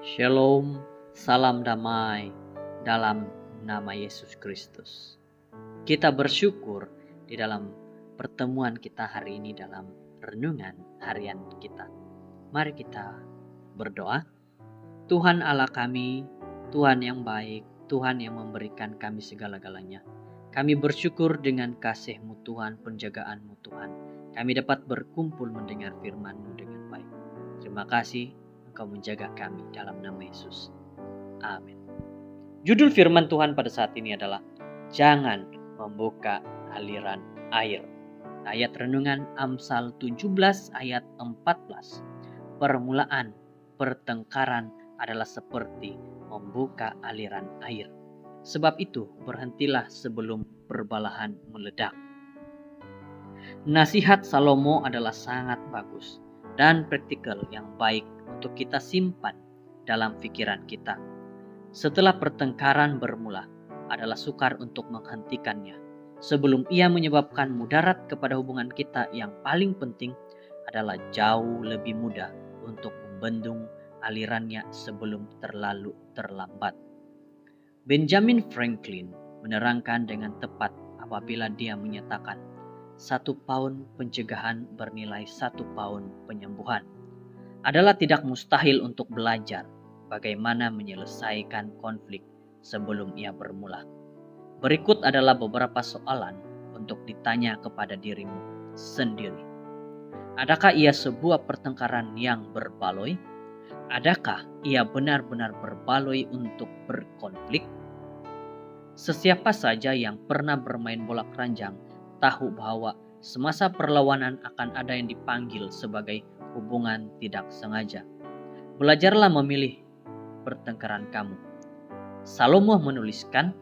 Shalom, salam damai dalam nama Yesus Kristus. Kita bersyukur di dalam pertemuan kita hari ini dalam renungan harian kita. Mari kita berdoa. Tuhan Allah kami, Tuhan yang baik, Tuhan yang memberikan kami segala-galanya. Kami bersyukur dengan kasih-Mu Tuhan, penjagaan-Mu Tuhan. Kami dapat berkumpul mendengar firman-Mu dengan baik. Terima kasih Engkau menjaga kami dalam nama Yesus. Amin. Judul firman Tuhan pada saat ini adalah jangan membuka aliran air. Ayat renungan Amsal 17 ayat 14. Permulaan pertengkaran adalah seperti membuka aliran air. Sebab itu berhentilah sebelum perbalahan meledak. Nasihat Salomo adalah sangat bagus dan praktikal yang baik untuk kita simpan dalam pikiran kita. Setelah pertengkaran bermula, adalah sukar untuk menghentikannya. Sebelum ia menyebabkan mudarat kepada hubungan kita, yang paling penting adalah jauh lebih mudah untuk membendung alirannya sebelum terlalu terlambat. Benjamin Franklin menerangkan dengan tepat apabila dia menyatakan 1 pound pencegahan bernilai 1 pound penyembuhan. Adalah tidak mustahil untuk belajar bagaimana menyelesaikan konflik sebelum ia bermula. Berikut adalah beberapa soalan untuk ditanya kepada dirimu sendiri. Adakah ia sebuah pertengkaran yang berbaloi? Adakah ia benar-benar berbaloi untuk berkonflik? Sesiapa saja yang pernah bermain bola keranjang tahu bahwa semasa perlawanan akan ada yang dipanggil sebagai hubungan tidak sengaja. Belajarlah memilih pertengkaran kamu. Salomo menuliskan,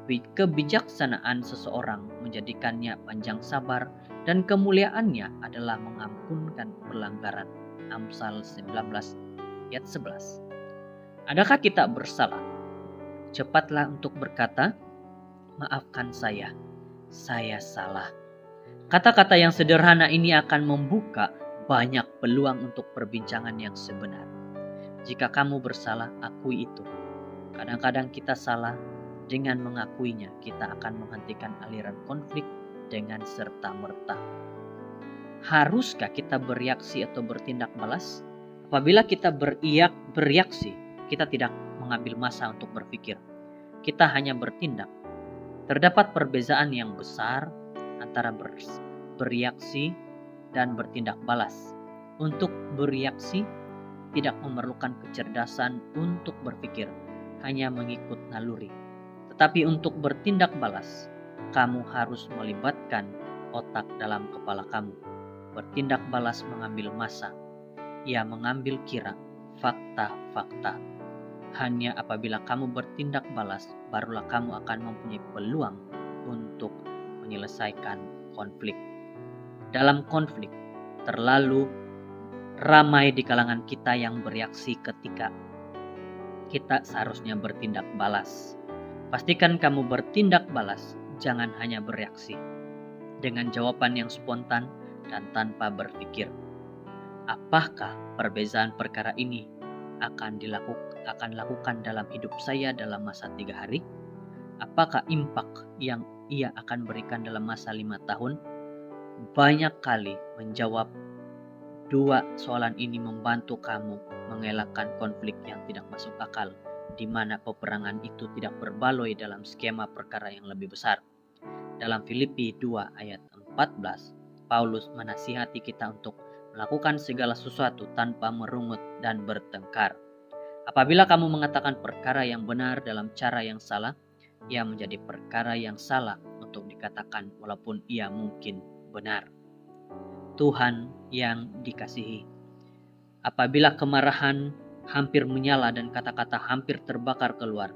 kebijaksanaan seseorang menjadikannya panjang sabar dan kemuliaannya adalah mengampunkan pelanggaran. Amsal 19 ayat 11. Adakah kita bersalah? Cepatlah untuk berkata, maafkan saya salah. Kata-kata yang sederhana ini akan membuka banyak peluang untuk perbincangan yang sebenar. Jika kamu bersalah, akui itu. Kadang-kadang kita salah, dengan mengakuinya kita akan menghentikan aliran konflik dengan serta-merta. Haruskah kita bereaksi atau bertindak balas? Apabila kita bereaksi, kita tidak mengambil masa untuk berpikir. Kita hanya bertindak. Terdapat perbedaan yang besar antara bereaksi dan bertindak balas. Untuk bereaksi tidak memerlukan kecerdasan untuk berpikir, hanya mengikut naluri. Tetapi untuk bertindak balas, kamu harus melibatkan otak dalam kepala kamu. Bertindak balas mengambil masa. Ia mengambil kira fakta-fakta. Hanya apabila kamu bertindak balas, barulah kamu akan mempunyai peluang untuk menyelesaikan konflik. Dalam konflik, terlalu ramai di kalangan kita yang bereaksi ketika kita seharusnya bertindak balas. Pastikan kamu bertindak balas, jangan hanya bereaksi. Dengan jawaban yang spontan dan tanpa berpikir. Apakah perbezaan perkara ini akan lakukan dalam hidup saya dalam masa 3 hari? Apakah impak yang ia akan berikan dalam masa 5 tahun? Banyak kali menjawab 2 soalan ini membantu kamu mengelakkan konflik yang tidak masuk akal, di mana peperangan itu tidak berbaloi dalam skema perkara yang lebih besar. Dalam Filipi 2 ayat 14, Paulus menasihati kita untuk melakukan segala sesuatu tanpa merungut dan bertengkar. Apabila kamu mengatakan perkara yang benar dalam cara yang salah, ia menjadi perkara yang salah untuk dikatakan walaupun ia mungkin benar. Tuhan yang dikasihi, apabila kemarahan hampir menyala dan kata-kata hampir terbakar keluar,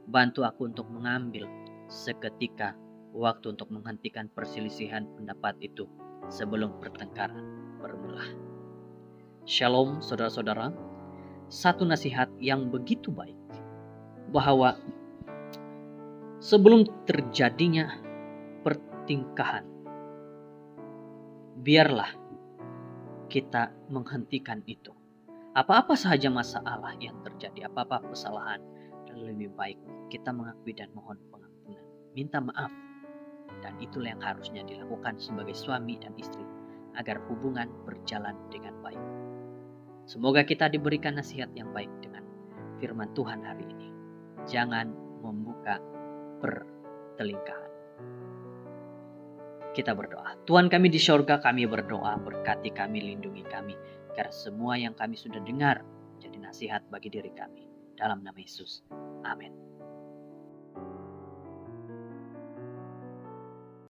bantu aku untuk mengambil seketika waktu untuk menghentikan perselisihan pendapat itu sebelum pertengkaran bermula. Shalom saudara-saudara, satu nasihat yang begitu baik bahwa sebelum terjadinya pertingkahan, biarlah kita menghentikan itu. Apa-apa sahaja masalah yang terjadi, apa-apa kesalahan, dan lebih baik kita mengakui dan mohon pengampunan, minta maaf. Dan itulah yang harusnya dilakukan sebagai suami dan istri agar hubungan berjalan dengan baik. Semoga kita diberikan nasihat yang baik dengan firman Tuhan hari ini. Jangan membuka pertelingkahan. Kita berdoa. Tuhan kami di sorga, kami berdoa, berkati kami, lindungi kami, agar semua yang kami sudah dengar jadi nasihat bagi diri kami. Dalam nama Yesus. Amin.